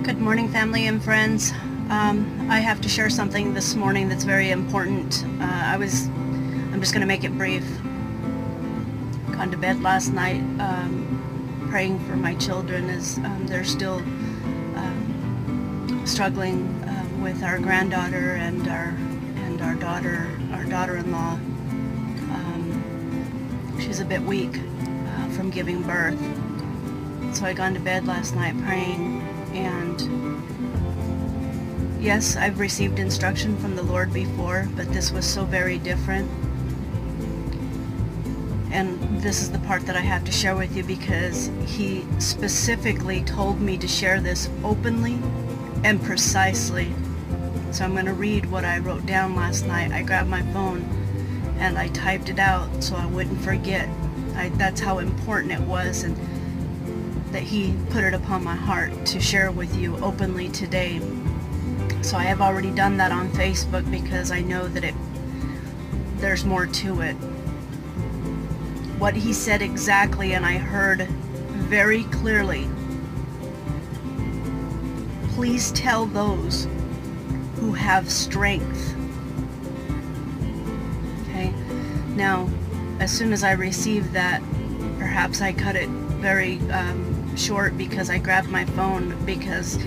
Good morning, family and friends. I have to share something this morning that's very important. I'm just going to make it brief. Gone to bed last night praying for my children as they're still struggling with our granddaughter and our daughter-in-law. She's a bit weak from giving birth. So I gone to bed last night praying, and yes, I've received instruction from the Lord before, but this was so very different. And this is the part that I have to share with you because He specifically told me to share this openly and precisely. So I'm going to read what I wrote down last night. I grabbed my phone and I typed it out so I wouldn't forget. That's how important it was, and that He put it upon my heart to share with you openly today. So I have already done that on Facebook because I know that there's more to it. What He said exactly, and I heard very clearly: please tell those who have strength. Okay, now as soon as I received that, perhaps I cut it very short because I grabbed my phone, because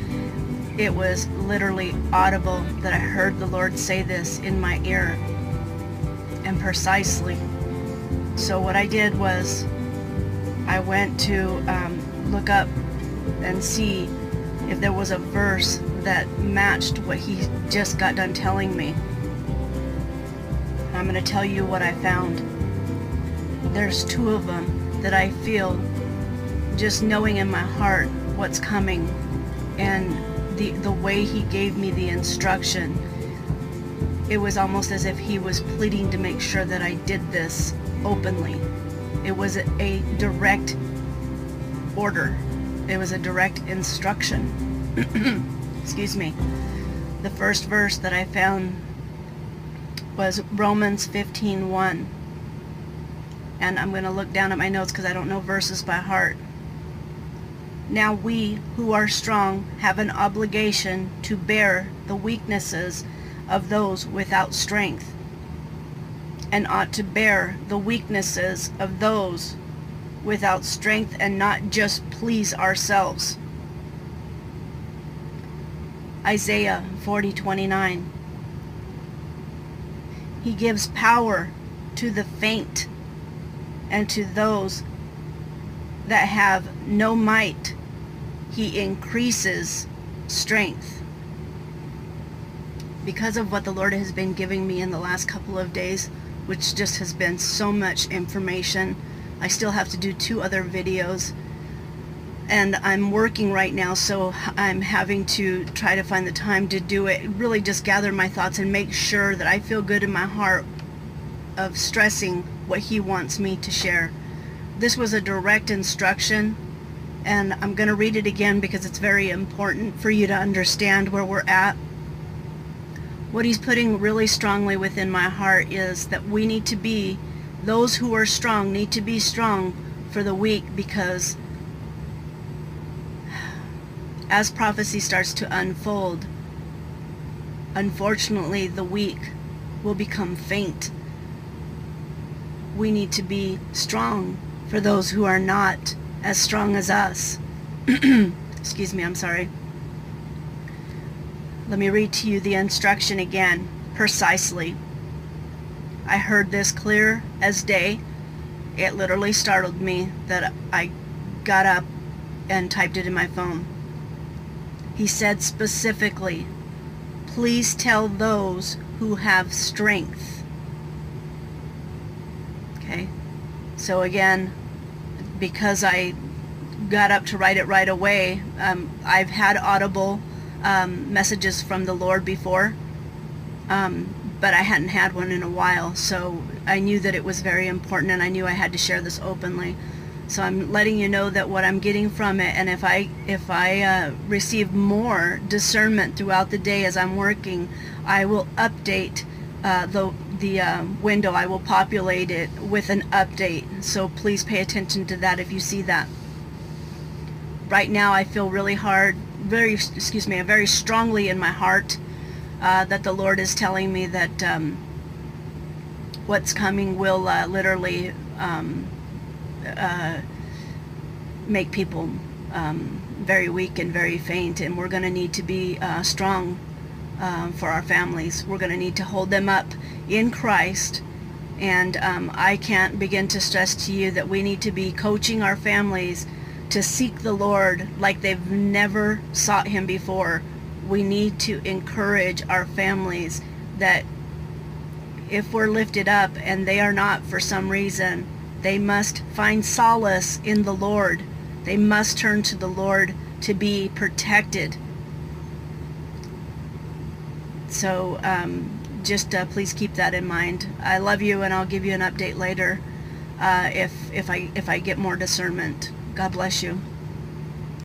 it was literally audible that I heard the Lord say this in my ear, and precisely. So what I did was I went to look up and see if there was a verse that matched what He just got done telling me. I'm going to tell you what I found. There's two of them that I feel, just knowing in my heart what's coming, and the way He gave me the instruction, it was almost as if He was pleading to make sure that I did this openly. It was a direct order. It was a direct instruction. Excuse me. The first verse that I found was Romans 15:1. And I'm going to look down at my notes because I don't know verses by heart. Now we who are strong have an obligation to bear the weaknesses of those without strength, and ought to bear the weaknesses of those without strength, and not just please ourselves. Isaiah 40:29. He gives power to the faint, and to those that have no might He increases strength. Because of what the Lord has been giving me in the last couple of days, which just has been so much information, I still have to do 2 other videos, and I'm working right now, so I'm having to try to find the time to do it, really just gather my thoughts and make sure that I feel good in my heart of stressing what He wants me to share. This was a direct instruction, and I'm going to read it again because it's very important for you to understand where we're at. What He's putting really strongly within my heart is that we need to be, those who are strong need to be strong for the weak, because as prophecy starts to unfold, unfortunately the weak will become faint. We need to be strong for those who are not as strong as us. Excuse me, I'm sorry. Let me read to you the instruction again, precisely. I heard this clear as day. It literally startled me that I got up and typed it in my phone. He said specifically, please tell those who have strength. Okay, so again, because I got up to write it right away, I've had audible messages from the Lord before, but I hadn't had one in a while, so I knew that it was very important, and I knew I had to share this openly. So I'm letting you know that what I'm getting from it, and if I receive more discernment throughout the day as I'm working, I will update the window. I will populate it with an update, so please pay attention to that if you see that. Right now I feel really hard very strongly in my heart that the Lord is telling me that what's coming will literally make people very weak and very faint, and we're going to need to be strong for our families. We're going to need to hold them up in Christ. And I can't begin to stress to you that we need to be coaching our families to seek the Lord like they've never sought Him before. We need to encourage our families that if we're lifted up and they are not for some reason, they must find solace in the Lord. They must turn to the Lord to be protected. So just please keep that in mind. I love you, and I'll give you an update later if I get more discernment. God bless you.